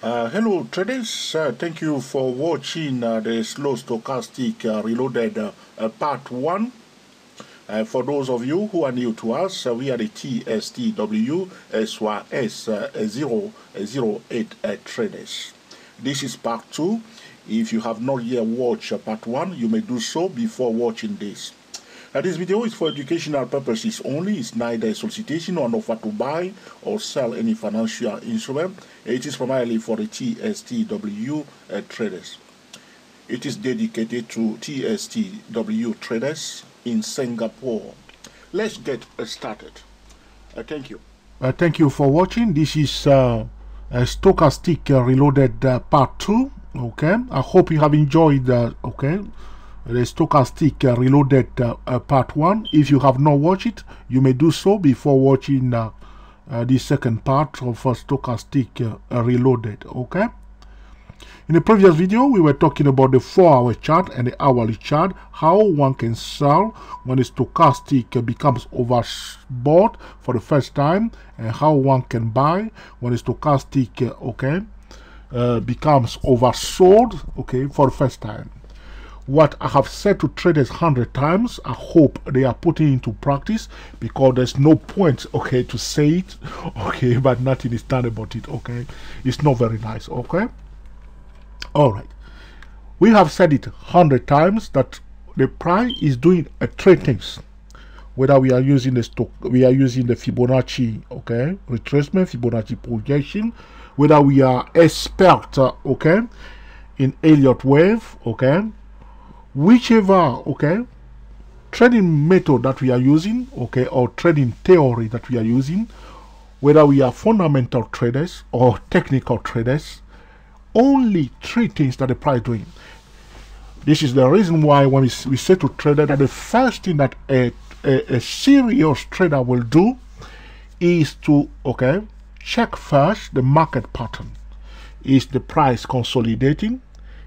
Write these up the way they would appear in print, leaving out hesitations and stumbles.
Hello traders, thank you for watching the slow stochastic reloaded part 1. For those of you who are new to us, we are the TSTW SYS008 traders. This is part 2. If you have not yet watched part 1, you may do so before watching this. This video is for educational purposes only. It's neither a solicitation or an offer to buy or sell any financial instrument. It is primarily for the TSTW traders. It is dedicated to TSTW traders in Singapore. Let's get started. Thank you. Thank you for watching. This is a stochastic reloaded part 2. Okay, I hope you have enjoyed the stochastic reloaded part 1. If you have not watched it, you may do so before watching the second part of stochastic reloaded. Okay, in the previous video we were talking about the 4-hour chart and the hourly chart, how one can sell when the stochastic becomes overbought for the first time, and how one can buy when the stochastic becomes oversold for the first time. What I have said to traders 100 times, I hope they are putting into practice, because there's no point to say it but nothing is done about it. It's not very nice. All right, we have said it 100 times that the price is doing three things. Whether we are using the Fibonacci retracement, Fibonacci projection, whether we are expert in Elliott wave, whichever trading method that we are using, or trading theory that we are using, whether we are fundamental traders or technical traders, only three things that the price is doing. This is the reason why when we say to trader that the first thing that a serious trader will do is to check first the market pattern. Is the price consolidating?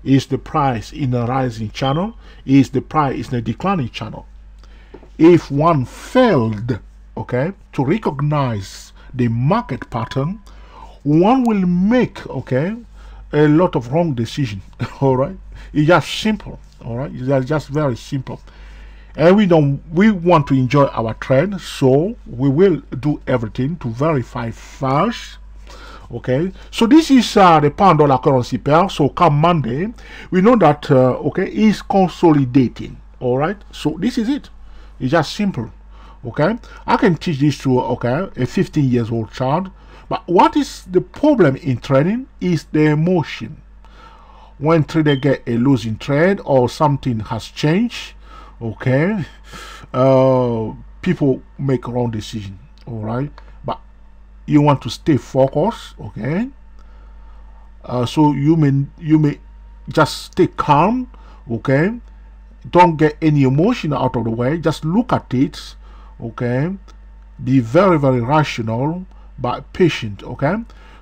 Is the price in a rising channel? Is the price in a declining channel? If one failed to recognize the market pattern, one will make a lot of wrong decisions. Alright, it's just simple. Alright, it's just very simple. And we want to enjoy our trade, so we will do everything to verify first. So this is the pound-dollar currency pair. So come Monday, we know that is consolidating. All right, so this is it. It's just simple. I can teach this to a 15-year-old child. But what is the problem in trading is the emotion. When trader get a losing trade or something has changed, people make wrong decision. All right, but you want to stay focused. So you may just stay calm. Don't get any emotion out of the way. Just look at it. Be very, very rational but patient.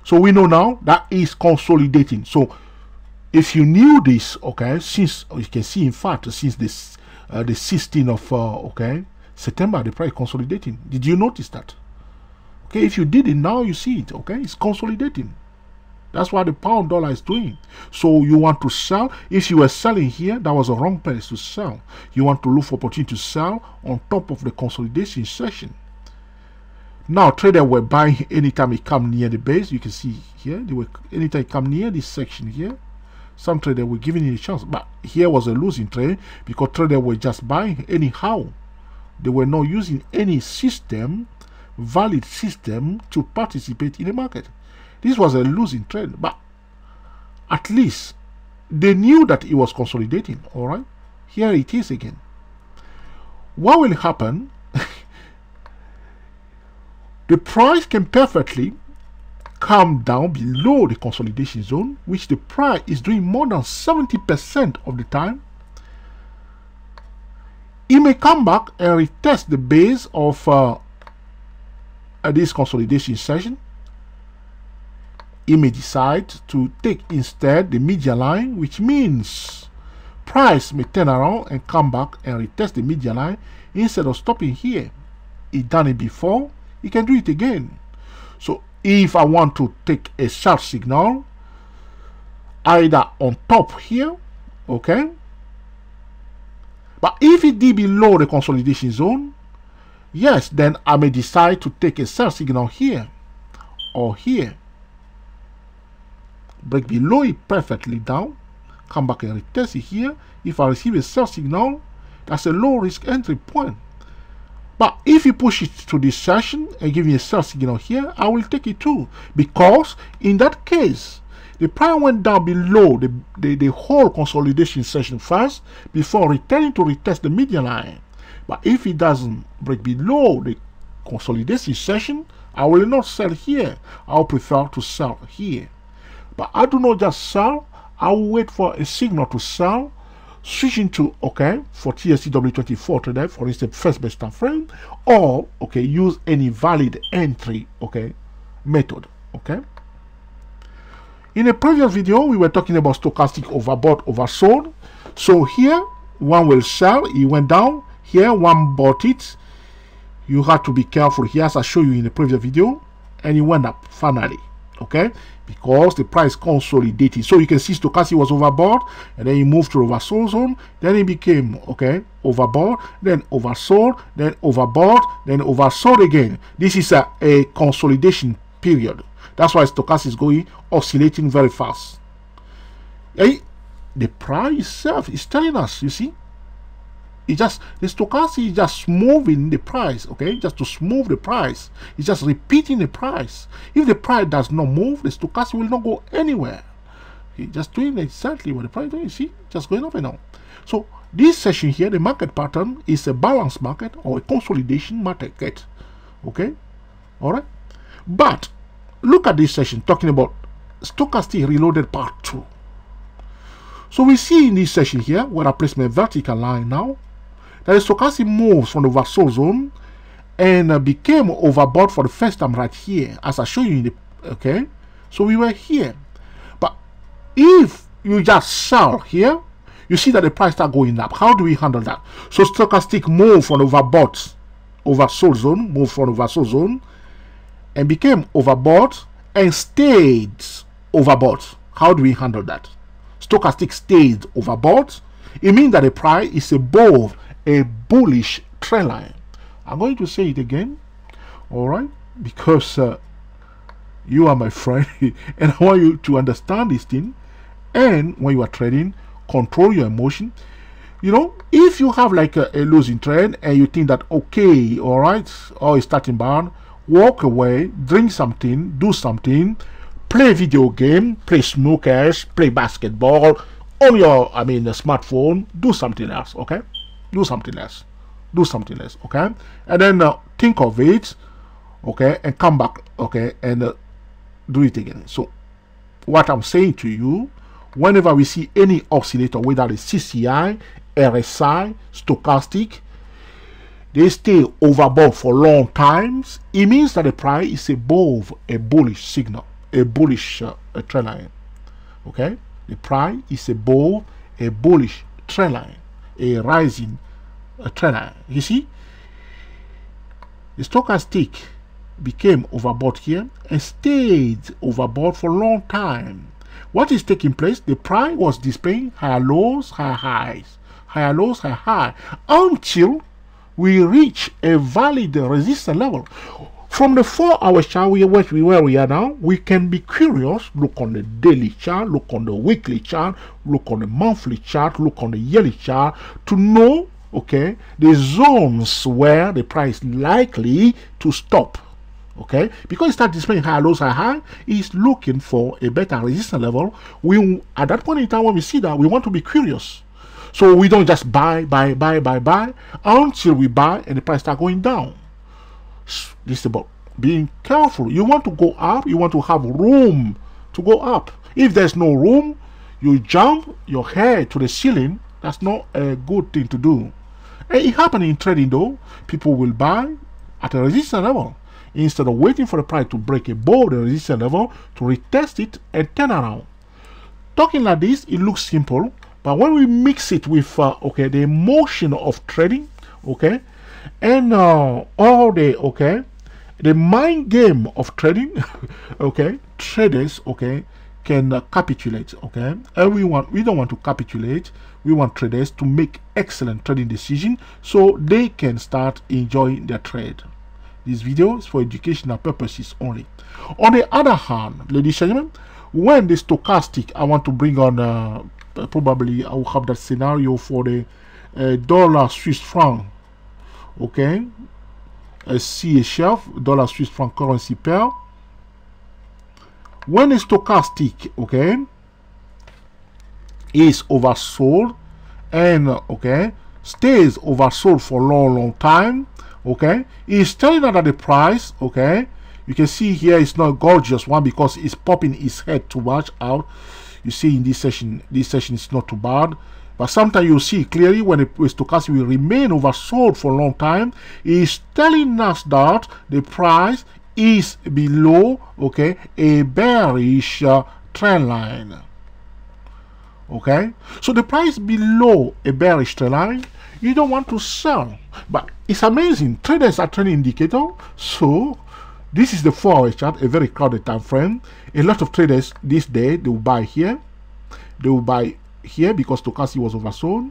So we know now that is consolidating. So if you knew this, since you can see, in fact, since this the 16th of September, the price consolidating. Did you notice that? If you did it, now you see it. It's consolidating. That's what the pound dollar is doing. So you want to sell. If you were selling here, that was a wrong place to sell. You want to look for opportunity to sell on top of the consolidation session. Now traders were buying anytime it come near the base. You can see here, they were anytime it come near this section here. Some traders were giving it a chance, but here was a losing trade because traders were just buying anyhow. They were not using any system, valid system, to participate in the market. This was a losing trade, but at least they knew that it was consolidating. All right, here it is again. What will happen? The price can perfectly come down below the consolidation zone, which the price is doing more than 70% of the time. It may come back and retest the base of this consolidation session. It may decide to take instead the median line, which means price may turn around and come back and retest the median line instead of stopping here. It done it before, it can do it again. So if I want to take a sharp signal, either on top here, okay, but if it did below the consolidation zone, yes, then I may decide to take a sell signal here or here, break below it perfectly down, come back and retest it here. If I receive a sell signal, that's a low risk entry point. But if you push it to this session and give me a sell signal here, I will take it too, because in that case the price went down below the whole consolidation session first before returning to retest the median line. But if it doesn't break below the consolidation session, I will not sell here. I will prefer to sell here. But I do not just sell, I will wait for a signal to sell, switching to, okay, for TSCW24 today, for instance, first best time frame, or, okay, use any valid entry, okay, method, okay. In a previous video, we were talking about stochastic overbought, oversold. So here, one will sell, it went down. Here, one bought it. You have to be careful here, as I showed you in the previous video, and it went up finally, okay, because the price consolidated. So you can see stochastic was overbought, and then it moved to oversold zone. Then it became, okay, overbought, then oversold, then overbought, then oversold again. This is a consolidation period. That's why stochastic is going oscillating very fast. Hey, the price itself is telling us, you see, it just, the stochastic is just moving the price, okay, just to smooth the price. It's just repeating the price. If the price does not move, the stochastic will not go anywhere. Okay, just doing exactly what the price is doing, you see, just going up and down. So this session here, the market pattern is a balanced market or a consolidation market, okay, all right. But look at this session talking about stochastic reloaded part 2. So we see in this session here, where I place my vertical line now, that the stochastic moves from the oversold zone and became overbought for the first time right here, as I show you in the, okay. So we were here. But if you just sell here, you see that the price start going up. How do we handle that? So stochastic move from overbought, oversold zone, move from oversold zone, and became overbought and stayed overbought. How do we handle that? Stochastic stayed overbought. It means that the price is above a bullish trend line. I'm going to say it again, all right, because you are my friend and I want you to understand this thing. And when you are trading, control your emotion. You know, if you have like a losing trend and you think that, okay, all right, or it's starting bad, walk away, drink something, do something, play video game, play snookers, play basketball on your, the smartphone, do something else, okay? Do something else. Do something else, okay? And then think of it, okay, and come back, okay, and do it again. So what I'm saying to you, whenever we see any oscillator, whether it's CCI, RSI, stochastic, they stay overbought for long times, it means that the price is above a bullish signal, a bullish trend line. Okay, the price is above a bullish trend line, a rising trend line. You see, the stochastic became overbought here and stayed overbought for a long time. What is taking place? The price was displaying higher lows, higher highs, higher lows, higher high, until we reach a valid resistance level. From the 4-hour chart where we are now, we can be curious, look on the daily chart, look on the weekly chart, look on the monthly chart, look on the yearly chart, to know, okay, the zones where the price is likely to stop. Okay, because it starts displaying high lows, high, is looking for a better resistance level. We, at that point in time, when we see that, we want to be curious. So we don't just buy until we buy and the price start going down. This is about being careful. You want to go up, you want to have room to go up. If there's no room, you jump your head to the ceiling. That's not a good thing to do. And it happens in trading though. People will buy at a resistance level, instead of waiting for the price to break above the resistance level to retest it and turn around. Talking like this, it looks simple, but when we mix it with okay, the emotion of trading, okay, and all the, okay, the mind game of trading, okay, traders, okay, can capitulate, okay? And we don't want to capitulate. We want traders to make excellent trading decisions so they can start enjoying their trade. This video is for educational purposes only. On the other hand, ladies and gentlemen, when the stochastic, I want to bring on probably I will have that scenario for the dollar Swiss franc, okay, a CHF, dollar Swiss franc currency pair. When the stochastic, okay, is oversold and okay stays oversold for a long time, okay, it's telling us that the price, okay, you can see here it's not a gorgeous one because it's popping its head too much out. You see in this session is not too bad, but sometimes you see clearly when the stochastic will remain oversold for a long time, it's telling us that the price is below, okay, a bearish trend line. Okay, so the price below a bearish trend line, you don't want to sell. But it's amazing, traders are trading indicator. So this is the 4-hour chart, a very crowded time frame. A lot of traders this day, they will buy here, they will buy here because stochastic was oversold,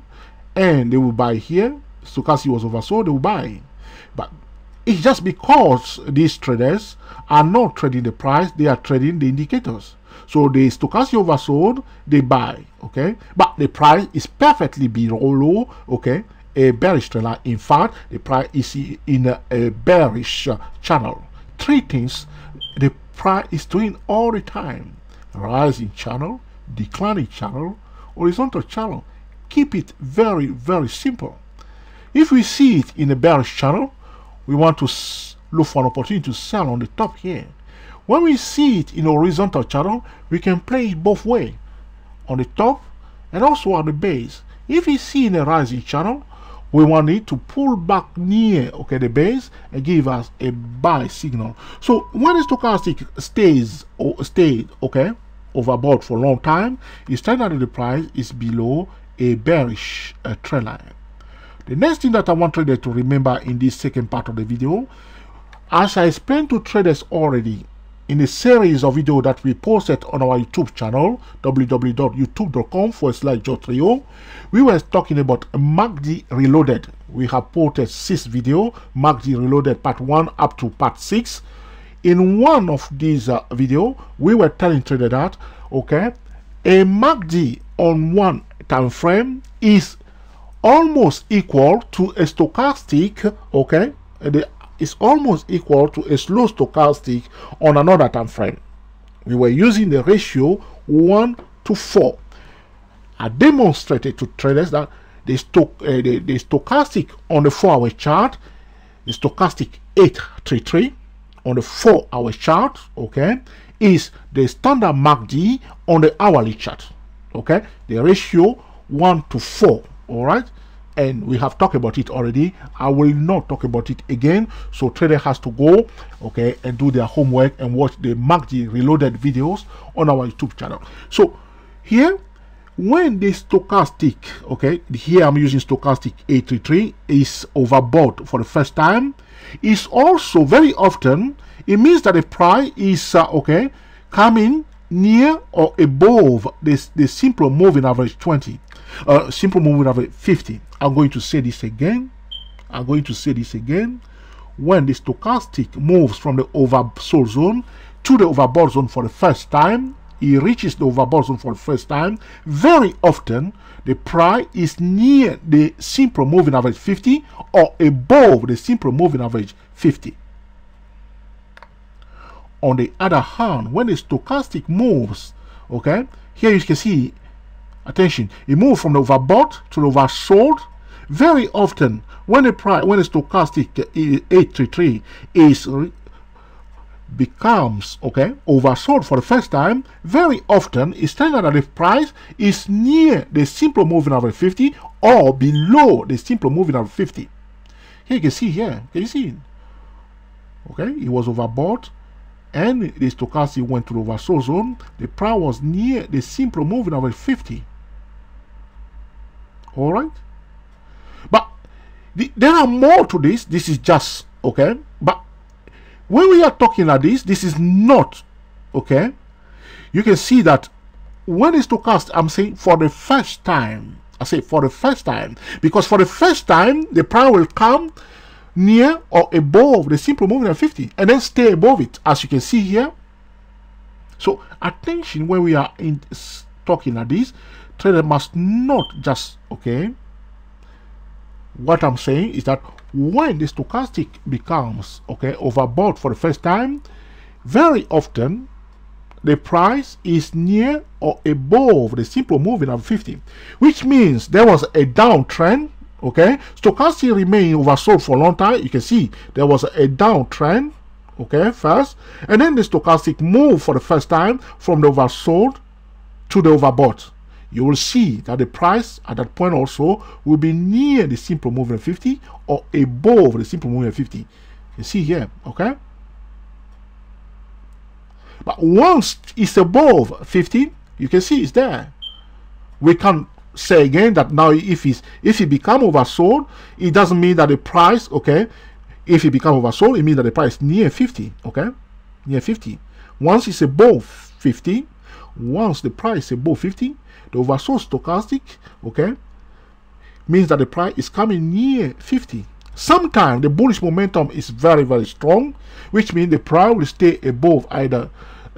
and they will buy here, stochastic was oversold, they will buy. But it's just because these traders are not trading the price, they are trading the indicators. So the stochastic oversold, they buy, okay, but the price is perfectly below, okay, a bearish trend line. In fact, the price is in a bearish channel. Three things the price is doing all the time: rising channel, declining channel, horizontal channel. Keep it very, very simple. If we see it in a bearish channel, we want to look for an opportunity to sell on the top here. When we see it in a horizontal channel, we can play it both ways, on the top and also at the base. If we see in a rising channel, we want it to pull back near, okay, the base and give us a buy signal. So when the stochastic stayed, okay, overbought for a long time, it's telling that the price is below a bearish trend line. The next thing that I want traders to remember in this second part of the video, as I explained to traders already in a series of videos that we posted on our YouTube channel, www.youtube.com/jotrio, we were talking about MACD Reloaded. We have posted 6 videos, MACD Reloaded part 1 up to part 6. In one of these videos, we were telling traders that, okay, a MACD on one time frame is almost equal to a stochastic, okay, is almost equal to a slow stochastic on another time frame. We were using the ratio 1 to 4. I demonstrated to traders that the stochastic on the 4-hour chart, the stochastic 833 on the 4-hour chart, okay, is the standard MACD on the hourly chart, okay, the ratio 1 to 4. All right, and we have talked about it already. I will not talk about it again, so trader has to go, okay, and do their homework and watch the MACD Reloaded videos on our YouTube channel. So here, when the stochastic, okay, here I'm using stochastic 833, is overbought for the first time, is also very often, it means that the price is okay, coming near or above the simple moving average 20, simple moving average 50. I'm going to say this again. When the stochastic moves from the oversold zone to the overbought zone for the first time, it reaches the overbought zone for the first time, very often the price is near the simple moving average 50 or above the simple moving average 50. On the other hand, when the stochastic moves, okay, here you can see, attention, it moves from the overbought to the oversold. Very often, when the stochastic 833 becomes, okay, oversold for the first time, very often it's telling that the price is near the simple moving average 50 or below the simple moving average 50. Here you can see here, can you see it? Okay, it was overbought and the stochastic went to the oversold zone. The price was near the simple moving average 50. All right, but there are more to this. This is just, okay, but when we are talking like this is not, okay, you can see that when it's stochastic, I'm saying for the first time. I say for the first time, because for the first time the price will come near or above the simple moving average 50 and then stay above it, as you can see here. So attention, when we are talking like this, trader must not just, okay, what I'm saying is that when the stochastic becomes, okay, overbought for the first time, very often the price is near or above the simple moving average 50, which means there was a downtrend. Okay, stochastic remained oversold for a long time. You can see there was a downtrend, okay, first, and then the stochastic moved for the first time from the oversold to the overbought. You will see that the price at that point also will be near the simple moving 50 or above the simple moving 50. You see here, okay. But once it's above 50, you can see it's there. We can say again that now if it become oversold, it doesn't mean that the price, okay, if it become oversold, it means that the price near 50, okay, near 50. Once it's above 50, once the price is above 50, the oversold stochastic, okay, means that the price is coming near 50. Sometimes the bullish momentum is very, very strong, which means the price will stay above, either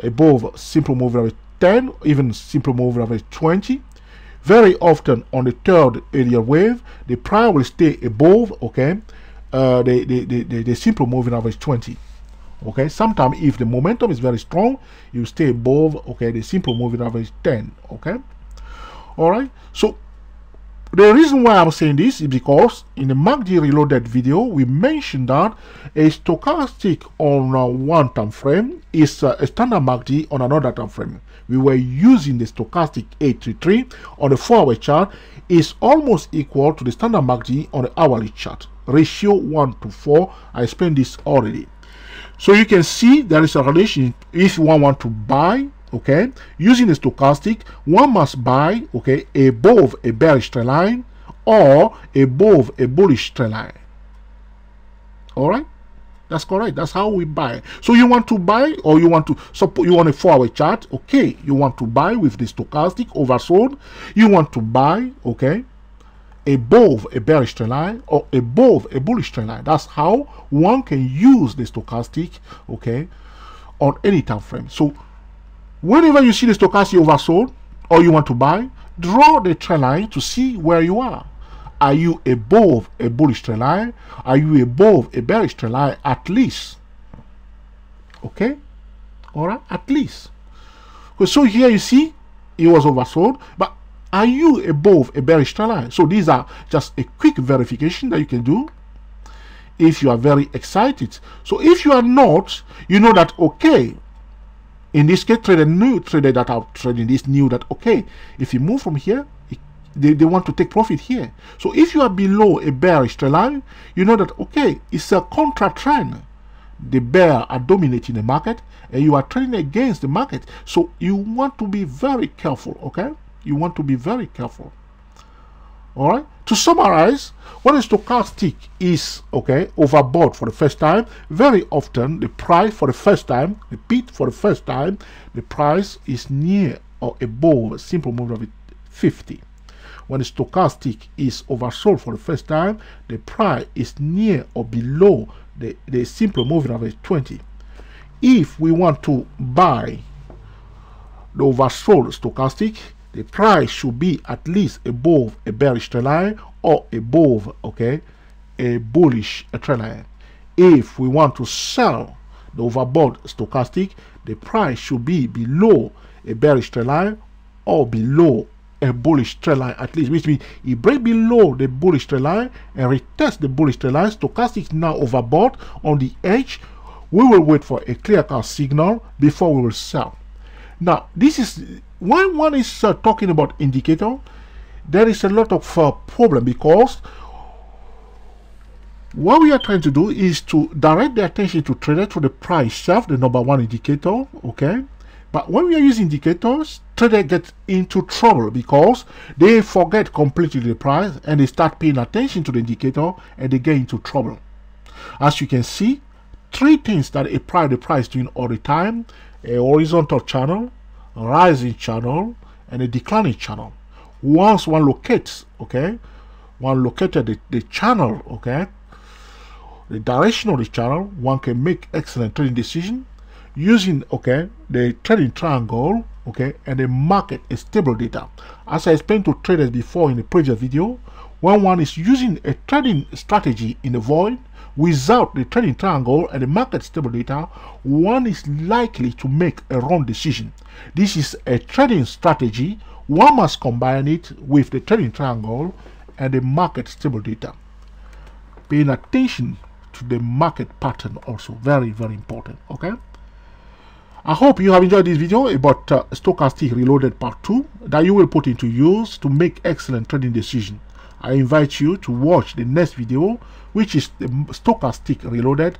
above simple moving average 10, even simple moving average 20. Very often on the third area wave, the price will stay above, okay, the simple moving average 20. Okay, sometimes if the momentum is very strong, you stay above, okay, the simple moving average 10. Okay, all right. So the reason why I'm saying this is because in the MACD Reloaded video, we mentioned that a stochastic on one time frame is a standard MACD on another time frame. We were using the stochastic 833 on the 4-hour chart is almost equal to the standard MACD on the hourly chart. Ratio 1:4. I explained this already. So you can see there is a relation. If one want to buy, okay, using the stochastic, one must buy, okay, above a bearish trend line or above a bullish trend line. All right, that's correct. That's how we buy. So you want to buy, or you want to support, you want a 4-hour chart, okay, you want to buy with the stochastic oversold, you want to buy, okay, above a bearish trend line or above a bullish trend line. That's how one can use the stochastic, okay, on any time frame. So whenever you see the stochastic oversold or you want to buy, draw the trend line to see where you are. Are you above a bullish trend line? Are you above a bearish trend line at least? Okay, all right, at least. So here you see it was oversold, but are you above a bearish trend line? So these are just a quick verification that you can do if you are very excited. So if you are not, you know that, okay, in this case, trader that are trading this knew that, okay, if you move from here, they want to take profit here. So if you are below a bearish trend line, you know that, okay, it's a contra trend. The bear are dominating the market and you are trading against the market. So you want to be very careful, okay? You want to be very careful. All right. To summarize, when a stochastic is, okay, overbought for the first time, very often the price for the first time, repeat, for the first time, the price is near or above simple moving average 50. When the stochastic is oversold for the first time, the price is near or below the simple moving average 20. If we want to buy the oversold stochastic, the price should be at least above a bearish trend line or above, okay, a bullish trend line. If we want to sell the overbought stochastic, the price should be below a bearish trend line or below a bullish trend line at least, which means it break below the bullish trend line and retest the bullish trend line. Stochastic now overbought on the edge. We will wait for a clear-cut signal before we will sell. Now, this is when one is talking about indicator, there is a lot of problem, because what we are trying to do is to direct the attention to trader to the price itself, the number one indicator, okay? But when we are using indicators, traders get into trouble because they forget completely the price and they start paying attention to the indicator and they get into trouble. As you can see, three things that the price doing all the time: a horizontal channel, rising channel, and a declining channel. Once one locates, okay, one located the channel, okay, the direction of the channel, one can make excellent trading decision using, okay, the trading triangle, okay, and the market stable data. As I explained to traders before in the previous video, when one is using a trading strategy in the void without the trading triangle and the market stable data, one is likely to make a wrong decision. This is a trading strategy. One must combine it with the trading triangle and the market stable data. Paying attention to the market pattern also very, very important. Okay, I hope you have enjoyed this video about stochastic reloaded part 2 that you will put into use to make excellent trading decision. I invite you to watch the next video, which is the stochastic reloaded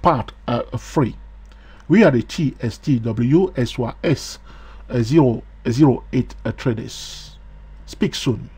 part 3. We are the TSTW SYS 008 traders. Speak soon.